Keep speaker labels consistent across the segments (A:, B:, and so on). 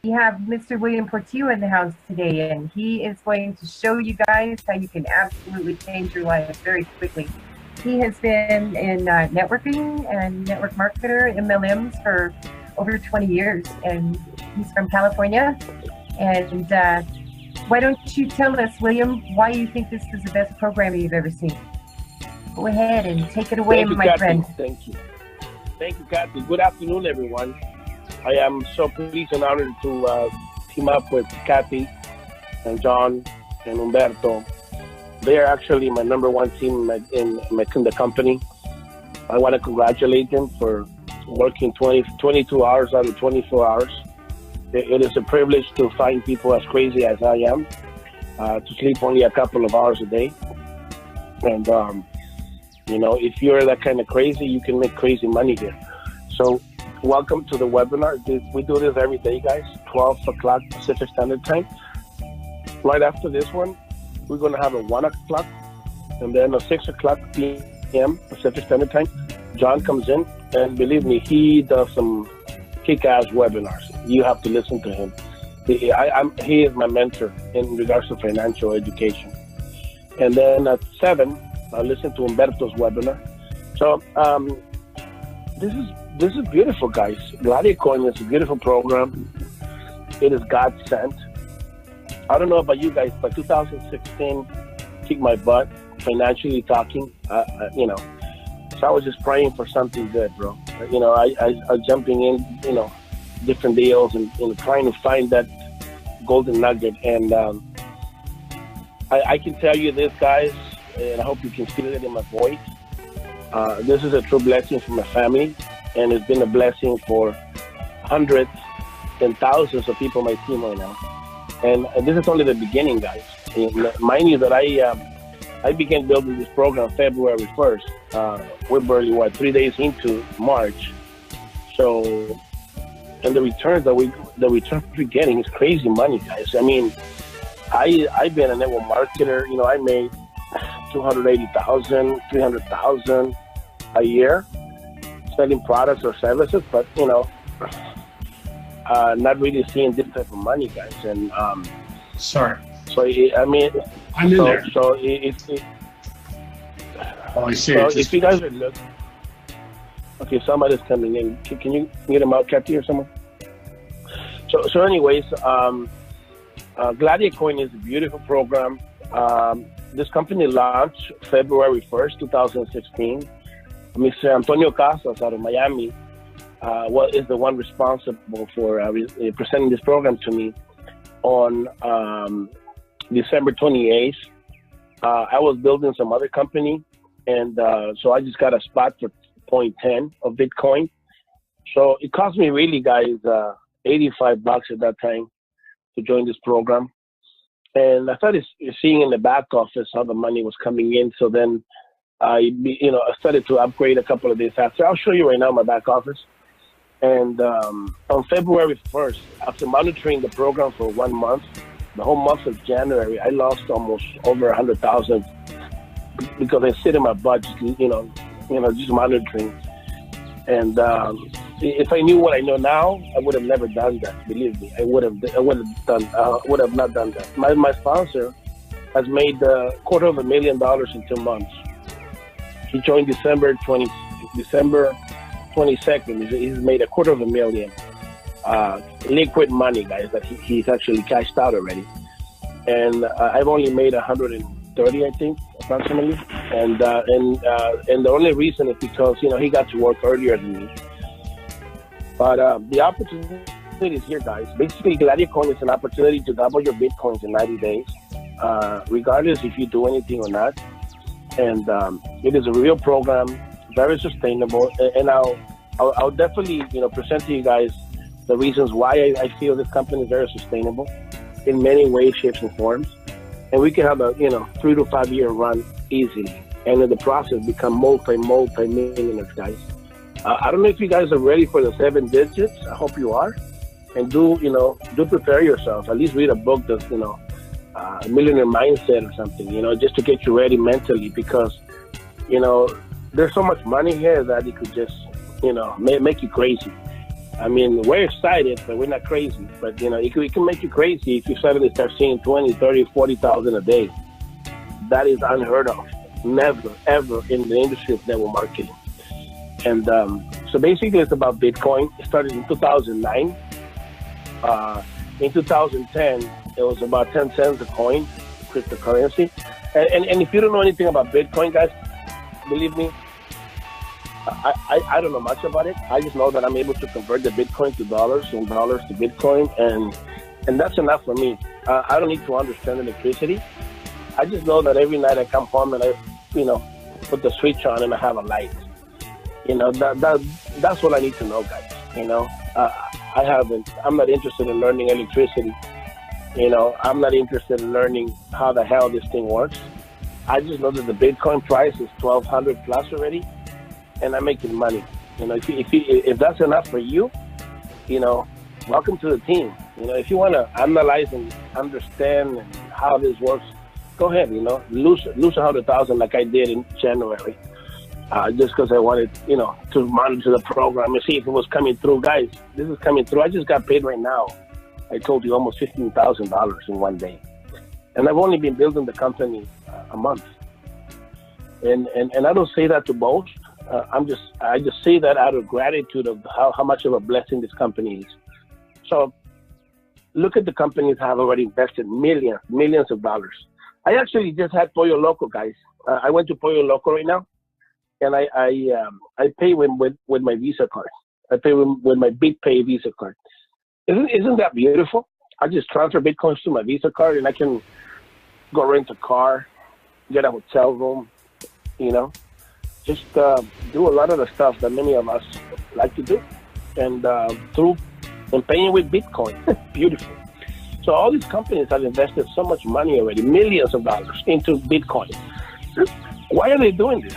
A: We have Mr. William Portillo in the house today, and he is going to show you guys how you can absolutely change your life very quickly. He has been in networking and network marketer, MLMs, for over 20 years, and he's from California. And why don't you tell us, William, why you think this is the best program you've ever seen? Go ahead and take it away, my friend.
B: Thank you. Thank you, Kathy. Good afternoon, everyone. I am so pleased and honored to team up with Kathy and John and Umberto. They are actually my number one team in the company. I want to congratulate them for working 22 hours out of 24 hours. It is a privilege to find people as crazy as I am, to sleep only a couple of hours a day. And, you know, if you're that kind of crazy, you can make crazy money here. So welcome to the webinar. We do this every day, guys, 12 o'clock Pacific Standard Time. Right after this one, we're going to have a 1 o'clock and then a 6 o'clock p.m. Pacific Standard Time. John comes in, and believe me, he does some kick-ass webinars. You have to listen to him. He is my mentor in regards to financial education. And then at 7, I listen to Umberto's webinar. So this is beautiful, guys. Gladiacoin is a beautiful program. It is God sent. I don't know about you guys, but 2016 kicked my butt, financially talking. You know, so I was just praying for something good, bro. You know, I jumping in, you know, different deals and trying to find that golden nugget. And I can tell you this, guys, and I hope you can feel it in my voice. This is a true blessing for my family, and it's been a blessing for hundreds and thousands of people on my team right now. And this is only the beginning, guys. Mind you that I began building this program February 1st. We're barely, 3 days into March. So, and the returns that we're getting is crazy money, guys. I mean, I've been a network marketer. You know, I made $280,000, $300,000 a year selling products or services, but you know, not really seeing this type of money, guys. And
C: sorry.
B: So I mean,
C: I'm in there.
B: So
C: oh, I see.
B: So if you guys are looking, okay, somebody's coming in. Can you mute them out, Kathy, or someone? So anyways, Gladiacoin is a beautiful program. This company launched February 1st, 2016. Mr. Antonio Casas out of Miami is the one responsible for presenting this program to me on December 28th. I was building some other company, and so I just got a spot for 0.10 of Bitcoin. So it cost me really, guys, $85 at that time to join this program. And I started seeing in the back office how the money was coming in. So then I started to upgrade a couple of days after. I'll show you right now my back office. And on February 1st, after monitoring the program for 1 month, the whole month of January, I lost almost over 100,000 because I sit in my budget, just monitoring. And if I knew what I know now, I would have never done that. Believe me, I would have not done that. My sponsor has made $250,000 in 2 months. He joined December 22nd. He's made $250,000 liquid money, guys, that he's actually cashed out already. And I've only made 130, I think, approximately. And the only reason is because he got to work earlier than me. But the opportunity is here, guys. Basically, Gladiacoin is an opportunity to double your Bitcoins in 90 days, regardless if you do anything or not. And it is a real program, very sustainable. And I'll definitely present to you guys the reasons why I feel this company is very sustainable in many ways, shapes, and forms. And we can have a 3 to 5 year run easily, and in the process become multi-millionaires, guys. I don't know if you guys are ready for the 7 digits. I hope you are. And do prepare yourself. At least read a book that's, a Millionaire Mindset or something, just to get you ready mentally, because, there's so much money here that it could just, make you crazy. I mean, we're excited, but we're not crazy. But, you know, it can make you crazy if you suddenly start seeing 20, 30, 40,000 a day. That is unheard of. Never, ever in the industry of network marketing. And so basically it's about Bitcoin. It started in 2009. In 2010, it was about 10 cents a coin, cryptocurrency. And if you don't know anything about Bitcoin, guys, believe me, I don't know much about it. I just know that I'm able to convert the Bitcoin to dollars and dollars to Bitcoin. And that's enough for me. I don't need to understand electricity. I just know that every night I come home and I, you know, put the switch on and I have a light. You know, that's what I need to know, guys. You know, I'm not interested in learning electricity. You know, I'm not interested in learning how the hell this thing works. I just know that the Bitcoin price is 1,200 plus already, and I'm making money. You know, if that's enough for you, you know, welcome to the team. You know, if you want to analyze and understand how this works, go ahead. You know, lose 100,000 like I did in January, just because I wanted, you know, to monitor the program and see if it was coming through. Guys, this is coming through. I just got paid right now. I told you almost $15,000 in one day, and I've only been building the company a month. And I don't say that to boast. I just say that out of gratitude of how much of a blessing this company is. So look at the companies that have already invested millions of dollars. I actually just had Pollo Loco, guys. I went to Pollo Loco right now, and I pay with my Visa card. I pay with my BitPay Visa card. Isn't that beautiful? I just transfer Bitcoins to my Visa card, and I can go rent a car, get a hotel room, you know, just do a lot of the stuff that many of us like to do, and paying with Bitcoin. Beautiful. So all these companies have invested so much money already, millions of dollars into Bitcoin. Why are they doing this?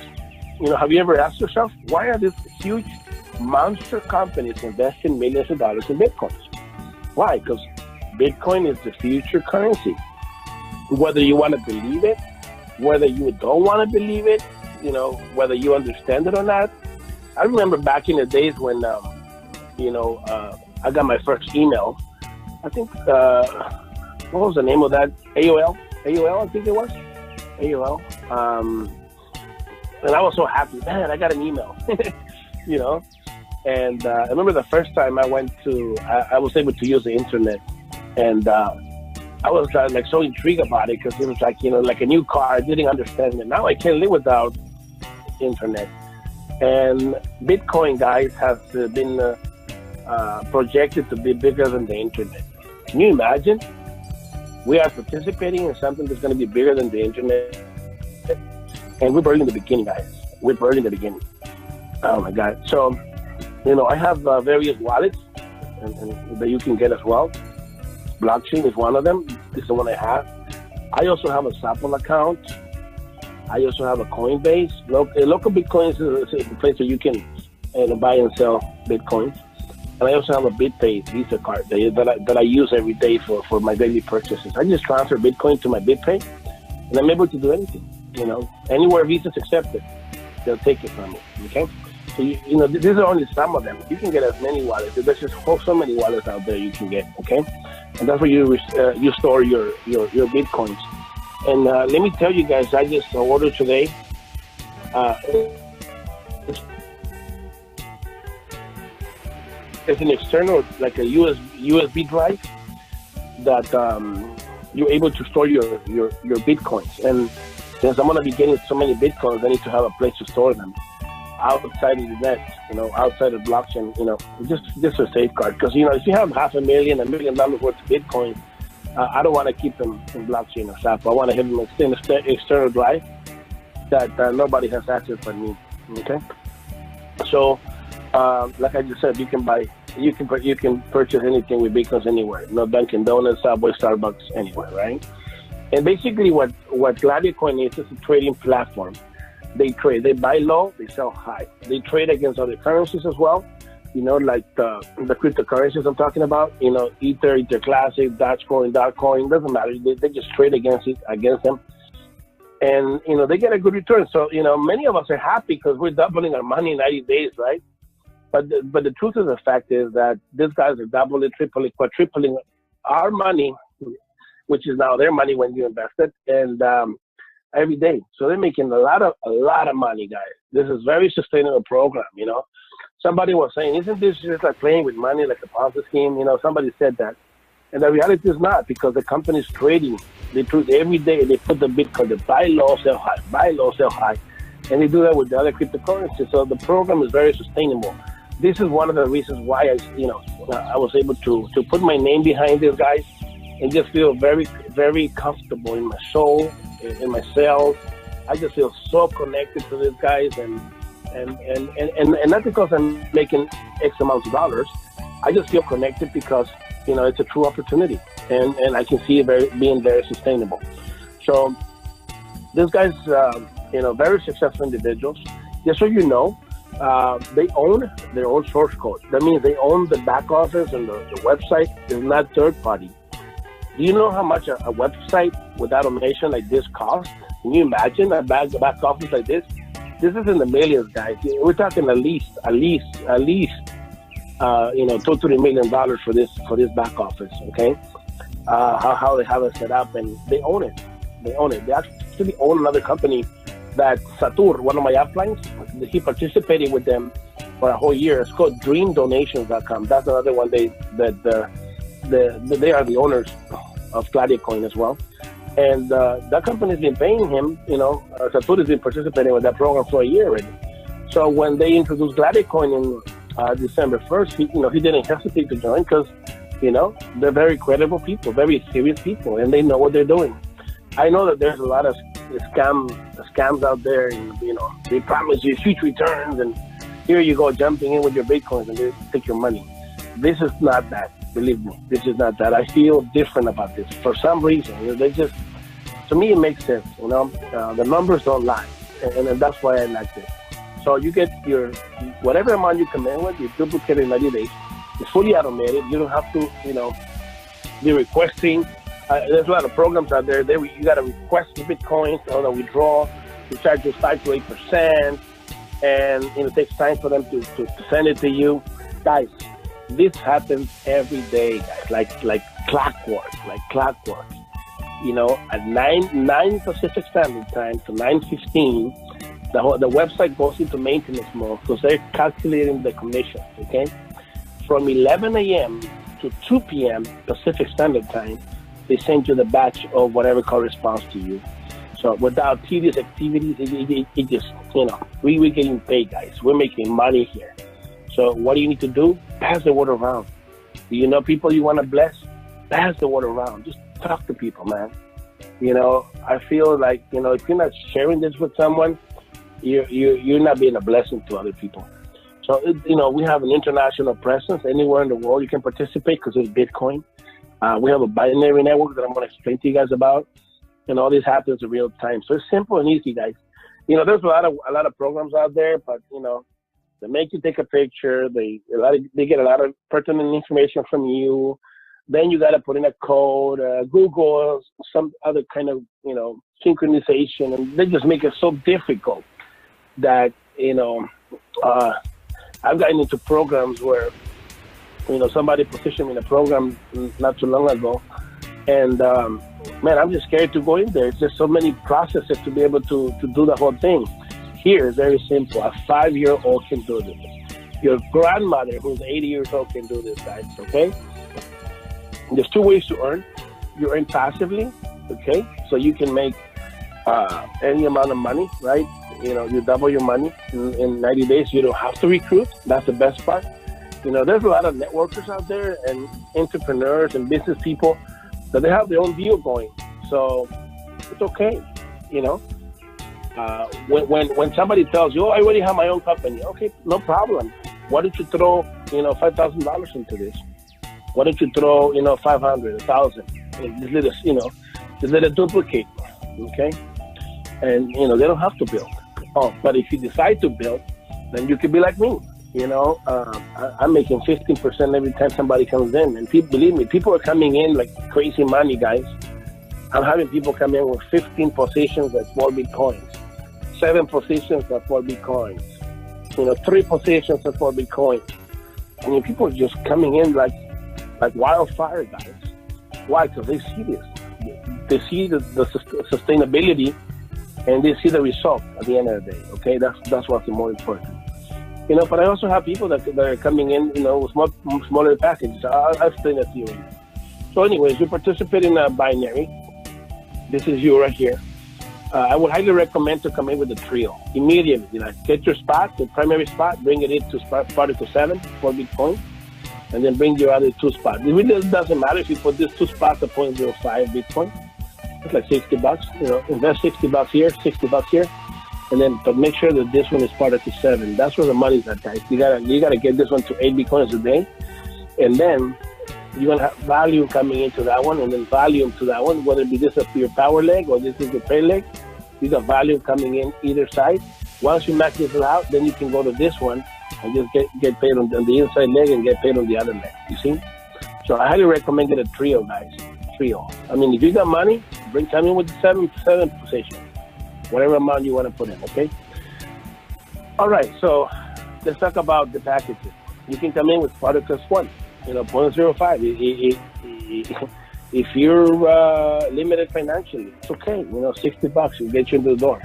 B: You know, have you ever asked yourself, why are these huge monster companies investing millions of dollars in Bitcoins? Why? Because Bitcoin is the future currency. Whether you want to believe it, whether you don't want to believe it, you know, whether you understand it or not. I remember back in the days when, you know, I got my first email. I think, what was the name of that? AOL, I think it was. AOL. And I was so happy, man, I got an email, you know. And I remember the first time I was able to use the internet, and I was like so intrigued about it because it was like, you know, like a new car. I didn't understand it. Now I can't live without internet. And Bitcoin, guys, has been projected to be bigger than the internet. Can you imagine? We are participating in something that's going to be bigger than the internet. And we're barely in the beginning, guys. We're barely in the beginning. Oh my God. So, you know, I have various wallets and that you can get as well. Blockchain is one of them. This is the one I have. I also have a Zapple account. I also have a Coinbase. Local Bitcoins is a place where you can buy and sell Bitcoins. And I also have a BitPay Visa card that I use every day for my daily purchases. I just transfer Bitcoin to my BitPay, and I'm able to do anything. You know, anywhere Visa's accepted, they'll take it from me. Okay. So, you know, these are only some of them. You can get as many wallets. There's just so many wallets out there you can get, okay? And that's where you store your Bitcoins. And let me tell you guys, I just ordered today. It's an external, like a USB drive that you're able to store your Bitcoins. And since I'm going to be getting so many Bitcoins, I need to have a place to store them. Outside of the net, you know, outside of blockchain, you know, just a safeguard. Because, you know, if you have $500,000, $1 million worth of Bitcoin, I don't want to keep them in blockchain or SAP. I want to have them in an external drive that nobody has access but me. Okay. So, like I just said, you can purchase anything with Bitcoins anywhere. No Dunkin' Donuts, Subway, Starbucks, anywhere, right? And basically, what Gladiacoin is a trading platform. They trade. They buy low, they sell high. They trade against other currencies as well. You know, like the cryptocurrencies I'm talking about. You know, Ether Classic, Dogecoin, doesn't matter. They just trade against them. And, you know, they get a good return. So, you know, many of us are happy because we're doubling our money in 90 days, right? But the truth of the fact is that these guys are doubling, tripling, quadrupling our money, which is now their money when you invest it, and every day. So they're making a lot of money, guys. This is very sustainable program, you know. Somebody was saying, isn't this just like playing with money, like a Ponzi scheme? You know, somebody said that. And the reality is not, because the company's trading. They trade every day. They put the Bitcoin, they buy low, sell high, buy low, sell high. And they do that with the other cryptocurrencies. So the program is very sustainable. This is one of the reasons why I was able to put my name behind these guys and just feel very, very comfortable in my soul, in my cells. I just feel so connected to these guys, and not because I'm making X amounts of dollars. I just feel connected because, you know, it's a true opportunity, and I can see it being very sustainable. So these guys, you know, very successful individuals. Just so you know, they own their own source code. That means they own the back office, and the website is not third party. Do you know how much a website with automation like this costs? Can you imagine a back office like this? This is in the millions, guys. We're talking at least, you know, $2 to $3 million for this back office. Okay, how they have it set up, and they own it. They own it. They actually own another company that Faẓtер, one of my uplines, he participated with them for a whole year. It's called DreamDonations.com. That's another one. They are the owners of Gladiacoin as well. And that company's been paying him, you know, Faẓtер has been participating with that program for a year already. So when they introduced Gladiacoin in December 1st, he didn't hesitate to join because, you know, they're very credible people, very serious people, and they know what they're doing. I know that there's a lot of scams out there, and, you know, they promise you huge returns, and here you go jumping in with your Bitcoins and they take your money. This is not that. Believe me, this is not that. I feel different about this for some reason. You know, they just, to me, it makes sense. You know, the numbers don't lie, and that's why I like this. So you get your whatever amount you come in with, you duplicate in 90 days. It's fully automated. You don't have to, you know, be requesting. There's a lot of programs out there. You got to request the Bitcoin or the withdrawal. You charge you 5 to 8%, and you know, it takes time for them to send it to you, guys. This happens every day, guys, like clockwork. You know, at 9 Pacific Standard Time to 9:15, the website goes into maintenance mode because they're calculating the commissions. Okay, from 11 a.m. to 2 p.m. Pacific Standard Time, they send you the batch of whatever corresponds to you. So without tedious activities, it just, you know, we're getting paid, guys. We're making money here. So what do you need to do? Pass the word around. Do you know people you want to bless? Pass the word around. Just talk to people, man. You know, I feel like, you know, if you're not sharing this with someone, you're not being a blessing to other people. So, you know, we have an international presence. Anywhere in the world you can participate because it's Bitcoin. We have a binary network that I'm going to explain to you guys about. And all this happens in real time. So it's simple and easy, guys. You know, there's a lot of programs out there, but, you know, they make you take a picture. They get a lot of pertinent information from you. Then you got to put in a code, Google, some other kind of, you know, synchronization. And they just make it so difficult that, you know, I've gotten into programs where, you know, somebody positioned me in a program not too long ago. And, man, I'm just scared to go in there. It's just so many processes to be able to do the whole thing. Here is very simple. A 5-year-old can do this. Your grandmother, who's 80 years old, can do this, guys, okay? There's 2 ways to earn. You earn passively, okay? So you can make any amount of money, right? You know, you double your money in 90 days. You don't have to recruit. That's the best part. You know, there's a lot of networkers out there and entrepreneurs and business people that they have their own deal going. So it's okay, you know. When somebody tells you, oh, I already have my own company, okay, no problem. Why don't you throw, you know, $5,000 into this? Why don't you throw, you know, 500, 1,000? Just let us, you know, just let it duplicate, okay? And, you know, they don't have to build. Oh, but if you decide to build, then you could be like me. You know, I'm making 15% every time somebody comes in. And people, believe me, people are coming in like crazy money, guys. I'm having people come in with 15 positions at 4 Bitcoins, 7 positions at 4 Bitcoins, 3 positions of 4 Bitcoin. I mean, people are just coming in like wildfire, guys. Why? Because they see this. They see the sustainability, and they see the result at the end of the day. Okay, that's what's more important. But I also have people that are coming in, with smaller packages. I'll explain that to you. So anyways, you participate in a binary. This is you right here. I would highly recommend to come in with a trio immediately. Get your spot, the primary spot, bring it into Particle 7 for Bitcoin, and then bring your other 2 spots. It really doesn't matter if you put these 2 spots at 0.05 Bitcoin. It's like $60. Invest $60 here, $60 here. And then, but make sure that this one is Particle 7. That's where the money's at, guys. You gotta get this one to 8 Bitcoins a day, and then you're gonna have volume coming into that one, and then volume to that one. Whether it be this is your power leg or this is the pay leg, you got volume coming in either side. Once you max this out, then you can go to this one and just get paid on the inside leg and get paid on the other leg. You see? So I highly recommend get a trio, guys. Trio. I mean, if you got money, come in with the 7 position. Whatever amount you want to put in, okay? All right, so let's talk about the packages. You can come in with Particles 1, 0.05. If you're limited financially, it's okay. $60 will get you into the door.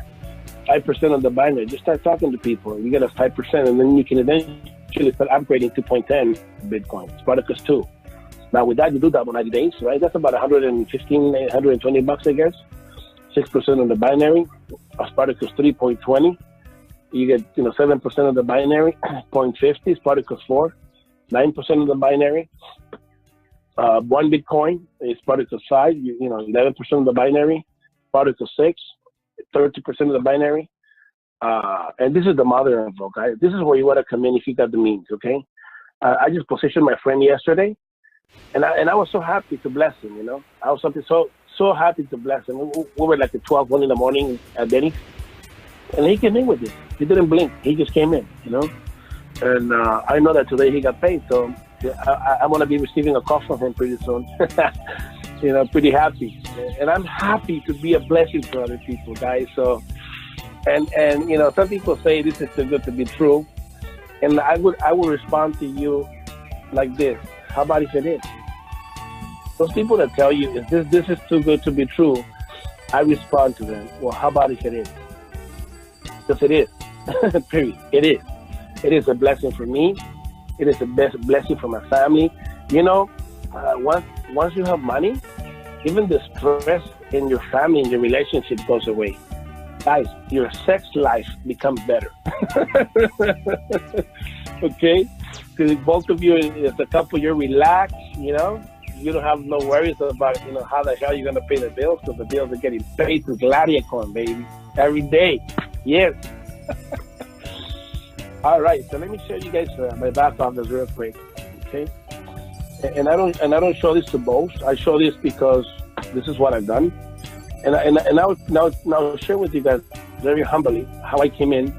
B: 5% on the binary. Just start talking to people. You get a 5%, and then you can eventually start upgrading to 0.10 Bitcoin. It's Particles 2. Now, with that, you do that for 90 days, right? That's about $115, $120, I guess. 6% on the binary. As Particles 3.20, you get 7% of the binary. 0.50 is Particles 4, 9% of the binary. 1 Bitcoin is Particles 5, 11% of the binary. Particles 6, 30% of the binary. And this is the mother of all, guys. This is where you want to come in if you got the means, okay? I just positioned my friend yesterday, and I was so happy to bless him. I was so happy to bless him. We were like at 12, 1 in the morning at Denny's, and he came in with it. He didn't blink. He just came in, And I know that today he got paid, so I'm going to be receiving a call from him pretty soon. Pretty happy. And I'm happy to be a blessing to other people, guys. So, and some people say this is too good to be true. And I would respond to you like this. How about if it is? Those people that tell you, this is too good to be true, I respond to them, well, how about if it is? Because it is. Period. It is. It is a blessing for me. It is a blessing for my family. Once you have money, even the stress in your family and your relationship goes away. Guys, your sex life becomes better. Okay? Because both of you, as a couple, you're relaxed, you don't have no worries about, how the hell you're going to pay the bills, because the bills are getting paid through Gladiacoin, baby. Every day. Yes. All right, so let me show you guys my back office real quick, okay? And I don't show this to boast. I show this because this is what I've done. And I'll share with you guys very humbly how I came in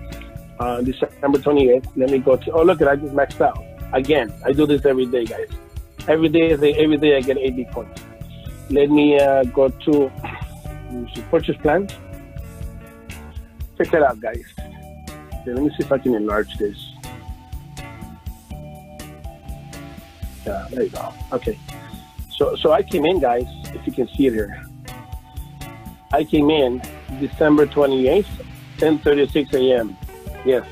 B: December 28th. Let me go to, look, I just maxed out. Again, I do this every day, guys. Every day I get 8 Bitcoins. Let me go to purchase plans. Check it out, guys. Okay, let me see if I can enlarge this. Yeah, there you go. Okay. So I came in, guys, if you can see it here. I came in December 28th, 10:36 a.m. Yes,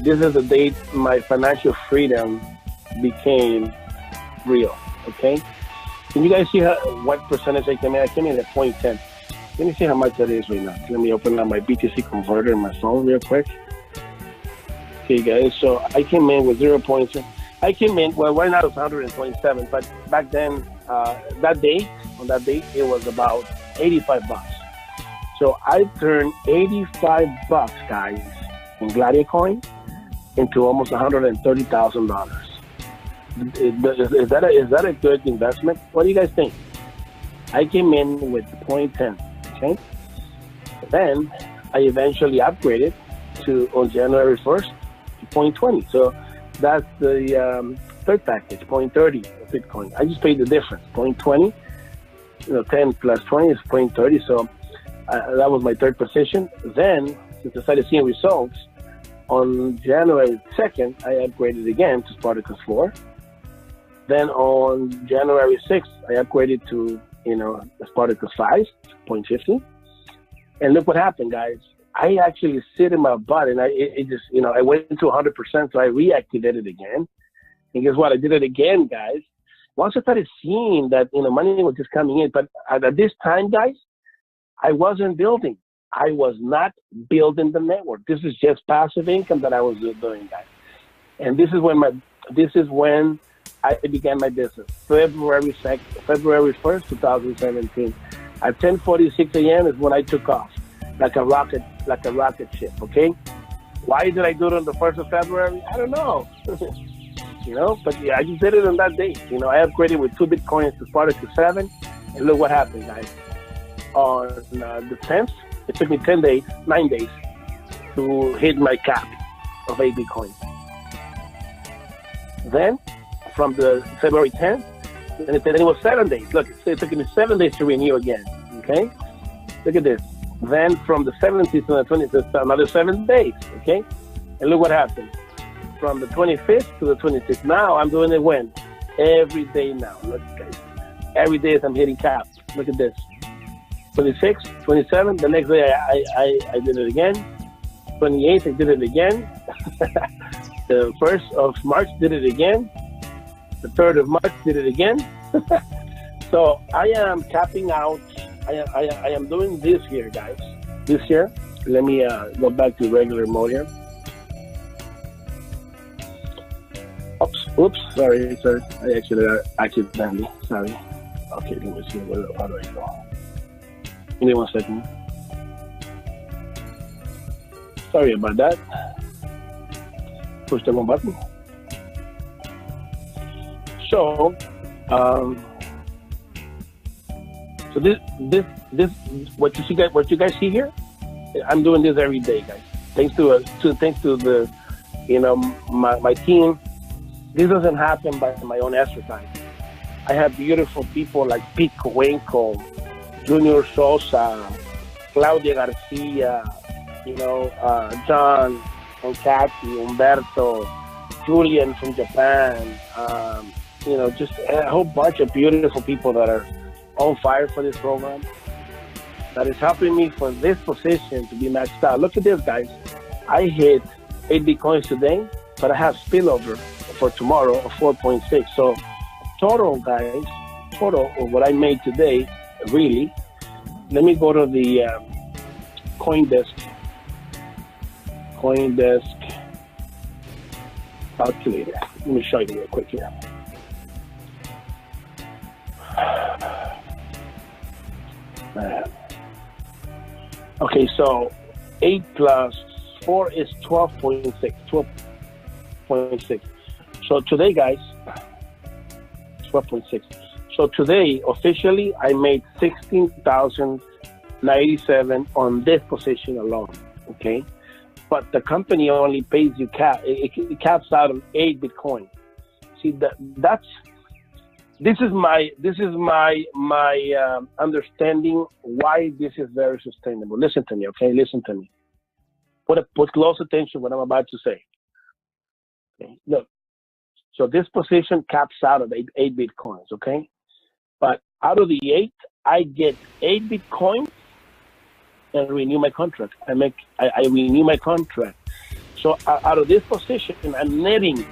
B: this is the date my financial freedom became real, okay? Can you guys see what percentage I came in? I came in at 0.10. Let me see how much that is right now. Let me open up my BTC converter in my phone real quick. Okay, guys, so I came in with 0.7. I came in, well, right now it's 127, but back then, on that date, it was about $85. So I turned $85, guys, in Gladiacoin into almost $130,000. Is that a good investment? What do you guys think? I came in with 0.10, okay? Then I eventually upgraded on January 1st to 0.20. So that's the third package, 0.30 of Bitcoin. I just paid the difference, 0.20. 10 plus 20 is 0.30. So that was my third position. Then, since I started seeing results, On January 2nd, I upgraded again to Spartacus 4. Then on January 6th, I upgraded to, Spartacus 5.50. And look what happened, guys. I actually sit in my butt, and it just, I went to 100%, so I reactivated it again. And guess what? I did it again, guys. Once I started seeing that, money was just coming in, but at this time, guys, I wasn't building. I was not building the network. This is just passive income that I was doing, guys. And this is when I began my business. February 1st, 2017. At 10:46 a.m. is when I took off, like a rocket ship. Okay. Why did I do it on the 1st of February? I don't know. But yeah, I just did it on that day. I upgraded with 2 Bitcoins to Spartacus 7, and look what happened, guys. On the 10th, it took me 9 days, to hit my cap of 8 Bitcoins. Then, from the February 10th, then it was 7 days. Look, it took me 7 days to renew again. Okay, look at this. Then from the 17th to the 20th, another 7 days. Okay, and look what happened. From the 25th to the 26th. Now I'm doing it when? Every day now. Look, guys. Every day I'm hitting cap. Look at this. 26, 27. The next day I did it again. 28th I did it again. The 1st of March did it again. The 3rd of March did it again. So I am capping out. I am doing this here, guys. This here. Let me go back to regular mode here. Oops, sorry, sir. I actually accidentally. Sorry. Okay, let me see. How do I go? Give me 1 second. Sorry about that. Push the wrong button. So, this what you guys see here, I'm doing this every day, guys. Thanks to the, my team. This doesn't happen by my own exercise. I have beautiful people like Pete Coenco, Junior Sosa, Claudia Garcia, John and Kathy, Umberto, Julian from Japan, just a whole bunch of beautiful people that are on fire for this program, that is helping me for this position to be maxed out. Look at this, guys. I hit 8 Bitcoins today, but I have spillover for tomorrow of 4.6. So total, guys, of what I made today, really, let me go to the CoinDesk calculator. Let me show you real quick here. Okay, so 8 plus 4 is 12.6. 12.6. So today, guys, 12.6. So today, officially, I made 16,097 on this position alone. Okay, but the company only pays you it caps out on 8 Bitcoin. See, this is my understanding why this is very sustainable. Listen to me, okay? Listen to me. Put close attention to what I'm about to say. Okay, look. So this position caps out at 8 Bitcoins, okay? But out of the 8, I get 8 Bitcoins and renew my contract. I renew my contract. So out of this position, I'm netting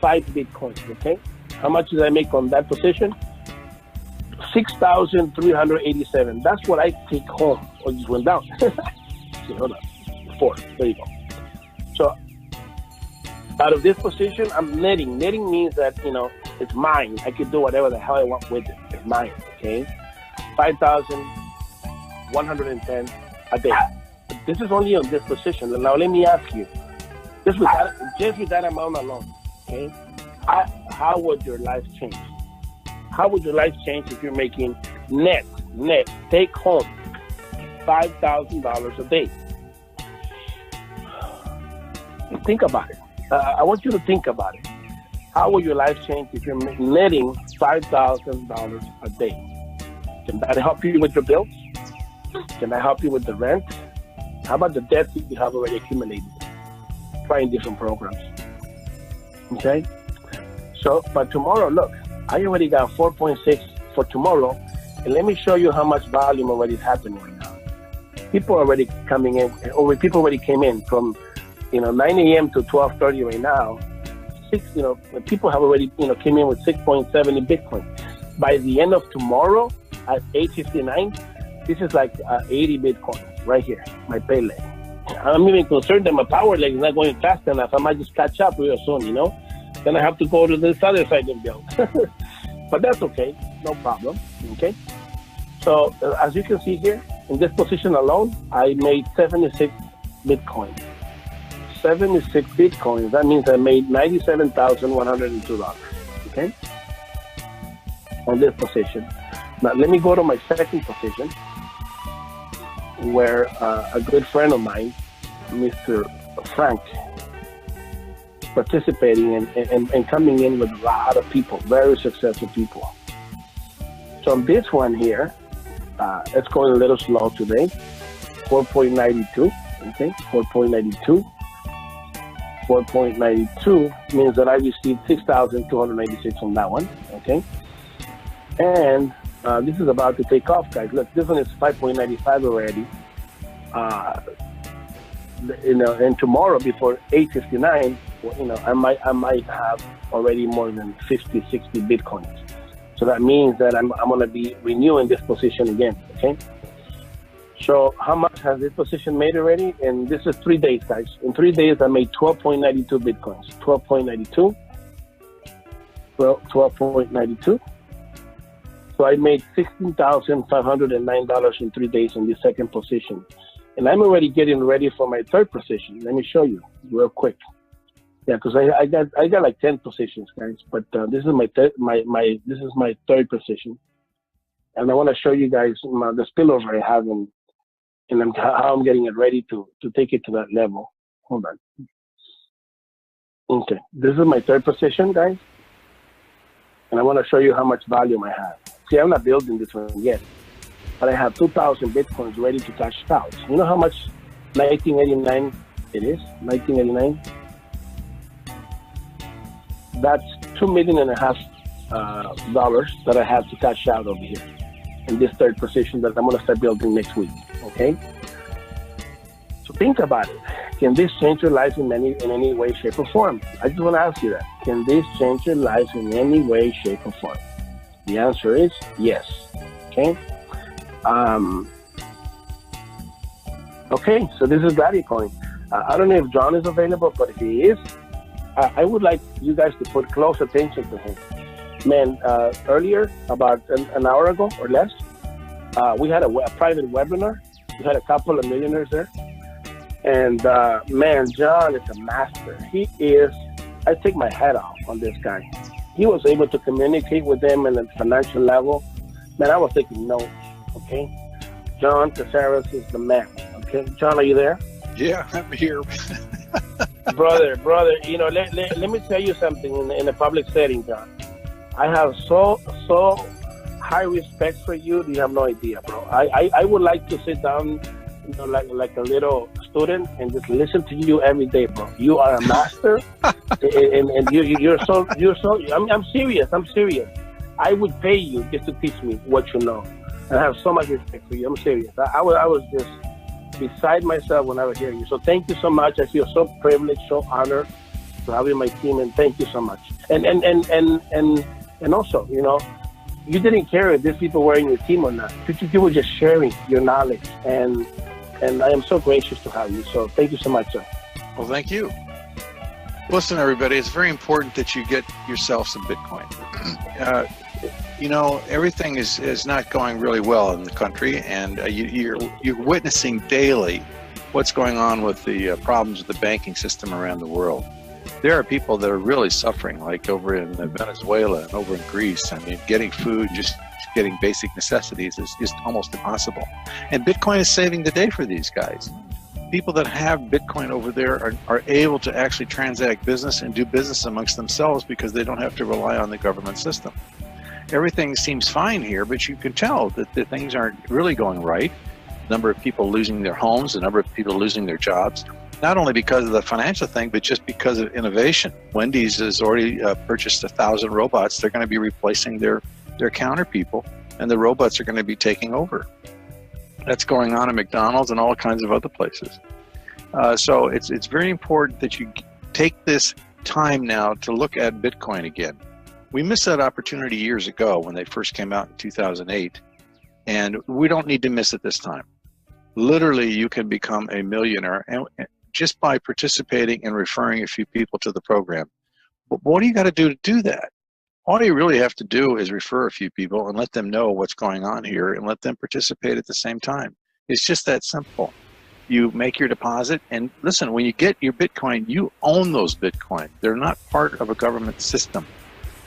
B: 5 Bitcoins, okay? How much did I make on that position? 6,387. That's what I take home. Oh, it just went down. See, hold on. 4. There you go. So out of this position, I'm netting. Netting means that, it's mine. I can do whatever the hell I want with it. It's mine, okay? 5,110 a day. But this is only on this position. Now let me ask you, just with that amount alone, okay? How would your life change? How would your life change if you're making net, take home $5,000 a day? Think about it. I want you to think about it. How will your life change if you're netting $5,000 a day? Can that help you with your bills? Can that help you with the rent? How about the debt that you have already accumulated? trying different programs. Okay? So, but tomorrow, look, I already got 4.6 for tomorrow, and let me show you how much volume already is happening right now. People are already coming in, or people already came in from, 9 a.m. to 12:30 right now. People have already, came in with 6.7 in Bitcoin. By the end of tomorrow at 8:59, this is like 80 Bitcoin right here, my pay leg. I'm even concerned that my power leg is not going fast enough. I might just catch up real soon, Then I have to go to this other side of the build. But that's okay, no problem, okay? So as you can see here, in this position alone, I made 76 Bitcoin. 76 Bitcoins, that means I made $97,102, okay? On this position. Now let me go to my second position, where a good friend of mine, Mr. Frank, participating and coming in with a lot of people, very successful people. So on this one here, it's going a little slow today, 4.92, okay, 4.92. 4.92 means that I received 6,296 on that one, okay? And this is about to take off, guys. Look, this one is 5.95 already. And tomorrow before 8:59, I might have already more than 50, 60 Bitcoins. So that means that I'm going to be renewing this position again, okay? So how much has this position made already? And this is 3 days, guys. In 3 days, I made 12.92 Bitcoins. 12.92. Well, 12.92. So I made $16,509 in 3 days in this second position. And I'm already getting ready for my third position. Let me show you real quick. Yeah, because I got like 10 positions, guys. But this is my third position, and I want to show you guys the spillover I have and how I'm getting it ready to take it to that level. Hold on. Okay, this is my third position, guys, and I want to show you how much volume I have. See, I'm not building this one yet, but I have 2,000 Bitcoins ready to cash out. You know how much 1989 it is? 1989. That's $2.5 million dollars that I have to cash out over here in this third position that I'm going to start building next week. Okay. So think about it. Can this change your life in any way, shape, or form? I just want to ask you that. Can this change your life in any way, shape, or form? The answer is yes. Okay. Okay. So this is Gladiacoin. I don't know if John is available, but if he is, I would like you guys to put close attention to him. Man, earlier, about an hour ago or less, we had a private webinar. We had a couple of millionaires there. And man, John is a master. He is, I take my hat off on this guy. He was able to communicate with them at a financial level. Man, I was taking notes, okay? John Casares is the man, okay? John, are you there?
D: Yeah, I'm here.
B: brother, let me tell you something in a public setting, John. I have so high respect for you. You have no idea, bro. I would like to sit down, like a little student and just listen to you every day, bro. You are a master, and you're so. I'm serious. I would pay you just to teach me what you know. I have so much respect for you. I'm serious. I was just beside myself when I was hearing you. So thank you so much. I feel so privileged, so honored to have you on my team, and thank you so much. And also, you didn't care if these people were in your team or not. You were just sharing your knowledge, and I am so gracious to have you. So thank you so much, sir.
D: Well, thank you. Listen, everybody, it's very important that you get yourself some Bitcoin. Everything is not going really well in the country, and you're witnessing daily what's going on with the problems with the banking system around the world. There are people that are really suffering, like over in Venezuela and over in Greece. I mean, getting food, just getting basic necessities is just almost impossible. And Bitcoin is saving the day for these guys. People that have Bitcoin over there are able to actually transact business and do business amongst themselves because they don't have to rely on the government system. Everything seems fine here, but you can tell that the things aren't really going right. The number of people losing their homes, the number of people losing their jobs. not only because of the financial thing, but just because of innovation. Wendy's has already purchased 1,000 robots. They're going to be replacing their counter people, and the robots are going to be taking over. That's going on at McDonald's and all kinds of other places. So it's very important that you take this time now to look at Bitcoin again. We missed that opportunity years ago when they first came out in 2008, and we don't need to miss it this time. Literally, you can become a millionaire and just by participating and referring a few people to the program. But what do you got to do that? All you really have to do is refer a few people and let them know what's going on here and let them participate at the same time. It's just that simple. You make your deposit, and listen, when you get your Bitcoin, you own those Bitcoin. They're not part of a government system.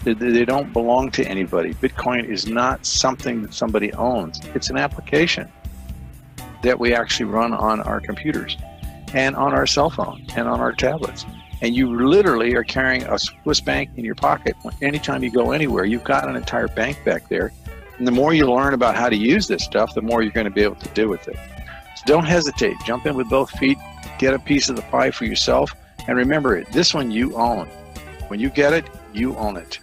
D: They don't belong to anybody. Bitcoin is not something that somebody owns. It's an application that we actually run on our computers and on our cell phone and on our tablets. And you literally are carrying a Swiss bank in your pocket. Anytime you go anywhere, you've got an entire bank back there. And the more you learn about how to use this stuff, the more you're going to be able to do with it. So don't hesitate. Jump in with both feet. Get a piece of the pie for yourself. And remember it, this one you own. When you get it, you own it.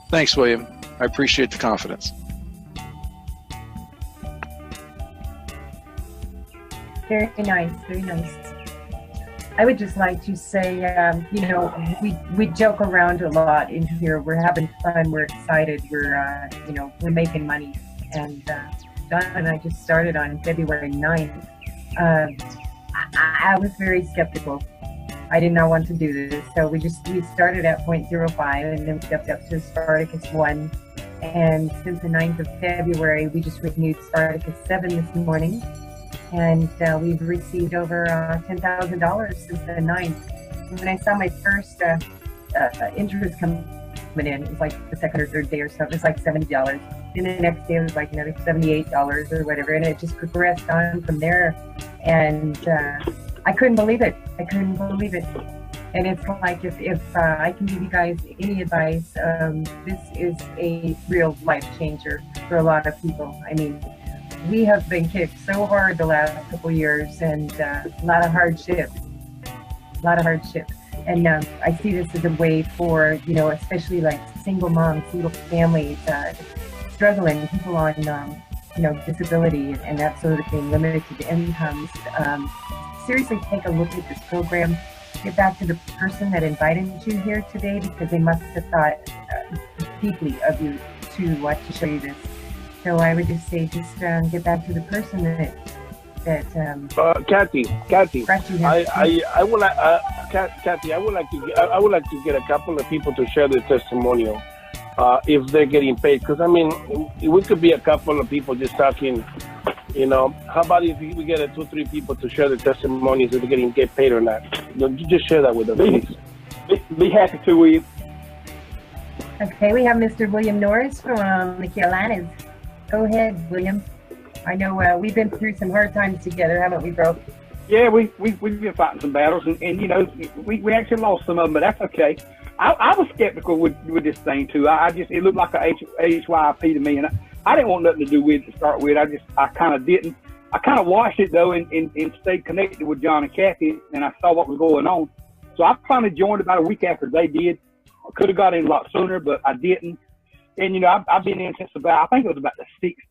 D: Thanks, William. I appreciate the confidence.
A: Very nice, very nice. I would just like to say, you know, we joke around a lot in here. We're having fun. We're excited. We're, you know, we're making money. And John and I just started on February 9th. I was very skeptical. I did not want to do this. So we started at 0.05 and then stepped up to Spartacus 1. And since the 9th of February, we just renewed Spartacus 7 this morning. And we've received over $10,000 since the 9th. When I saw my first interest coming in, it was like the second or third day or something, it's like $70. And the next day it was like another $78 or whatever. And it just progressed on from there. And I couldn't believe it. I couldn't believe it. And it's like, if I can give you guys any advice, this is a real life changer for a lot of people. I mean, we have been kicked so hard the last couple years, and a lot of hardships. And I see this as a way for, you know, especially like single moms, single families, struggling, people on, you know, disability and that sort of thing, limited incomes. Seriously, take a look at this program. Get back to the person that invited you here today, because they must have thought deeply of you to show you this. So I would just say, just get back to the person that
B: Kathy, I would like to get a couple of people to share their testimonial if they're getting paid. Because I mean, we could be a couple of people just talking. You know, how about if we get 2 or 3 people to share their testimonies if they're get paid or not? You just share that with us, please.
E: Be happy to, William.
A: Okay, we have Mr. William Norris from the Carolinas. Go ahead, William. I know we've been through some hard times together, haven't we, bro?
E: Yeah, we've been fighting some battles, and you know, we actually lost some of them, but that's okay. I was skeptical with this thing too. It looked like a HYP to me, and I didn't want nothing to do with it to start with. I kind of didn't. I kind of watched it though, and stayed connected with John and Kathy, and I saw what was going on. So I finally joined about a week after they did. I could have got in a lot sooner, but I didn't. And, you know, I've been in since I think it was about the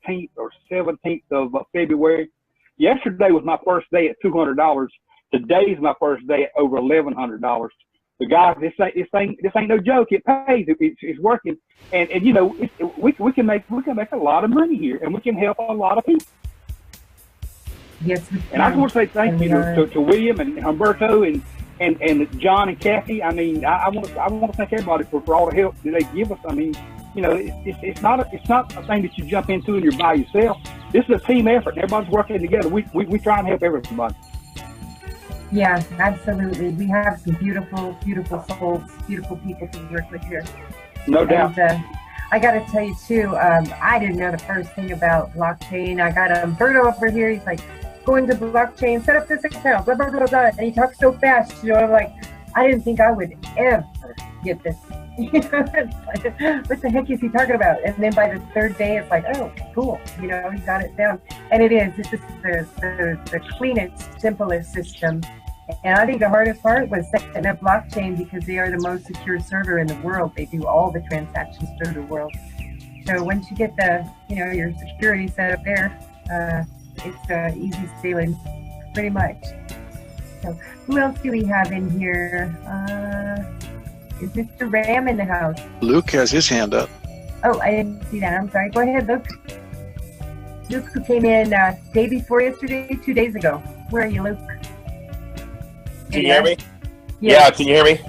E: 16th or 17th of February. Yesterday was my first day at $200. Today's my first day at over $1,100. The guys, this ain't no joke. It pays. It's working. And you know, we can make a lot of money here, and we can help a lot of people.
A: Yes.
E: And I just want to say thank you to William and Humberto and John and Kathy. I mean, I want to thank everybody for all the help that they give us. I mean, you know, it's not a thing that you jump into and you're by yourself. This is a team effort. Everybody's working together. We try and help everybody.
A: Yeah, absolutely. We have some beautiful, beautiful souls, beautiful people to work with here.
E: No doubt.
A: And, I got to tell you too, I didn't know the first thing about blockchain. I got Umberto over here. He's like, go into blockchain, set up this account, blah, blah, blah, blah. And he talks so fast, you know, I'm like, I didn't think I would ever get this. What the heck is he talking about? And then by the third day, it's like, oh, cool. You know, he got it down. And it is. This is the cleanest, simplest system. And I think the hardest part was setting up blockchain because they are the most secure server in the world. They do all the transactions through the world. So once you get the, your security set up there, it's easy sailing, pretty much. So who else do we have in here? Is Mr. Ram in the house?
D: Luke has his hand up.
A: Oh, I didn't see that. I'm sorry. Go ahead, Luke. Luke, who came in day before yesterday, 2 days ago. Where are you, Luke?
F: Can you hear me?
A: Yes.
F: Yeah, can you hear me?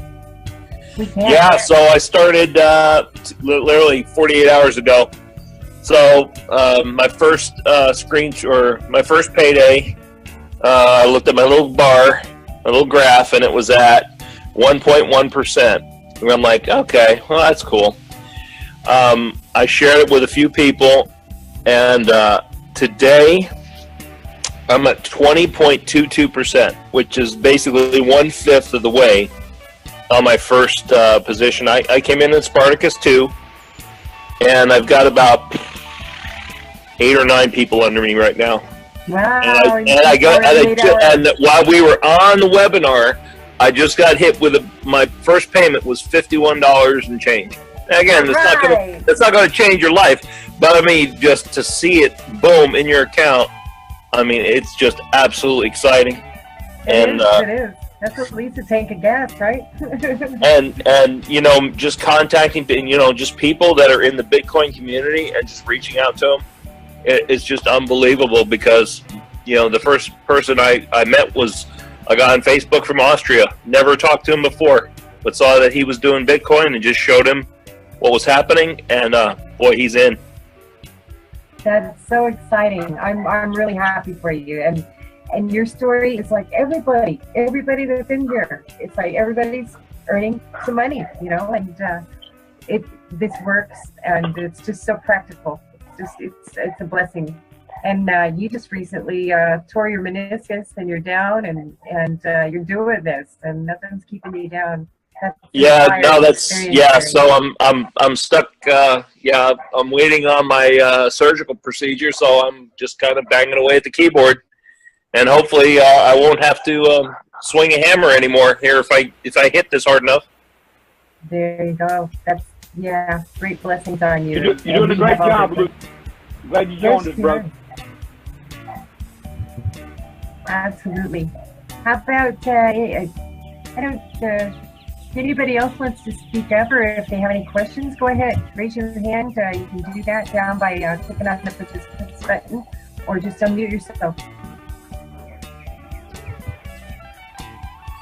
A: We can.
F: Yeah, so I started literally 48 hours ago. So my first my first payday, I looked at my little bar, my little graph, and it was at 1.1%. And I'm like, okay, well, that's cool. I shared it with a few people, and today I'm at 20.22%, which is basically 1/5 of the way on my first position. I came in Spartacus 2, and I've got about 8 or 9 people under me right now.
A: Wow.
F: And while we were on the webinar, I just got hit with my first payment was $51 and change. Again, that's not going to change your life, but I mean, just to see it boom in your account, I mean, it's just absolutely exciting.
A: It is. That's at least a tank of gas, right?
F: and just contacting, just people that are in the Bitcoin community and just reaching out to them, it's just unbelievable because, the first person I met was a guy on Facebook from Austria. Never talked to him before, but saw that he was doing Bitcoin and just showed him what was happening, and boy, he's in.
A: That's so exciting. I'm really happy for you, and your story is like everybody that's in here. It's like everybody's earning some money, and this works, and it's just so practical. It's a blessing. And you just recently tore your meniscus, and you're down, and you're doing this, and nothing's keeping you down. So I'm stuck. I'm waiting on my surgical procedure, so I'm just kind of banging away at the keyboard, and hopefully I won't have to swing a hammer anymore here if I hit this hard enough. There you go. That's great blessings on you.
E: You're doing a great job, Luke. Glad you joined us, bro.
A: Absolutely. How about if anybody else wants to speak up, or if they have any questions, go ahead, raise your hand. You can do that down by clicking on the participants button, or just unmute yourself.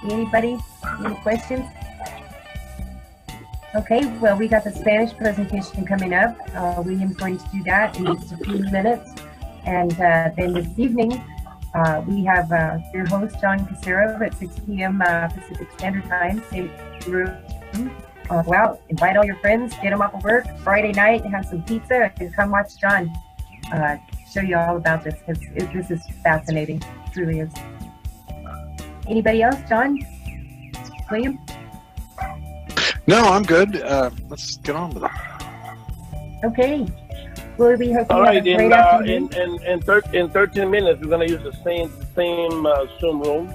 A: Anybody? Any questions? Okay, well, we got the Spanish presentation coming up. William's going to do that in just a few minutes. And then this evening, we have your host, John Casero, at 6 p.m. Pacific Standard Time, same room. Go out, invite all your friends, get them off of work. Friday night, have some pizza, and come watch John show you all about this, because this is fascinating. It truly is. Anybody else? John? William?
D: No, I'm good. Let's get on with it.
A: Okay. Well, we hope you
B: all right,
A: have a great afternoon.
B: In 13 minutes, we're going to use the same Zoom room.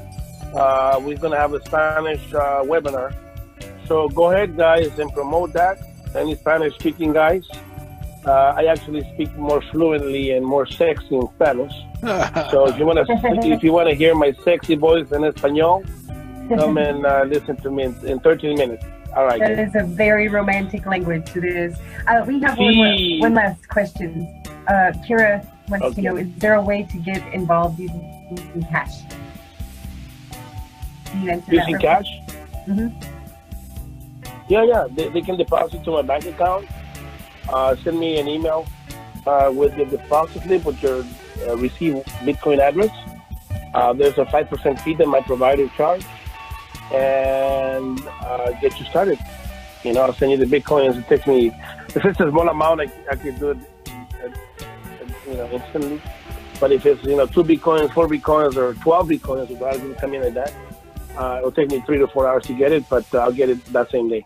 B: We're going to have a Spanish webinar. So go ahead, guys, and promote that. Any Spanish-speaking guys? I actually speak more fluently and more sexy in Spanish. So if you want to hear my sexy voice in Espanol, come and listen to me in 13 minutes. All right.
A: That is a very romantic language. It is. We have one last question. Kira wants to know: is there a way to get involved using cash? Can you answer
B: using cash?
A: Mm-hmm.
B: Yeah. They can deposit to my bank account. Send me an email with your deposit slip with your receive Bitcoin address. There's a 5% fee that my provider charge, and get you started. I'll send you the Bitcoins. It takes me, if it's a small amount, I can do it instantly. But if it's 2 Bitcoins, 4 Bitcoins, or 12 Bitcoins, it's going to come in like that. It'll take me 3 to 4 hours to get it, but I'll get it that same day.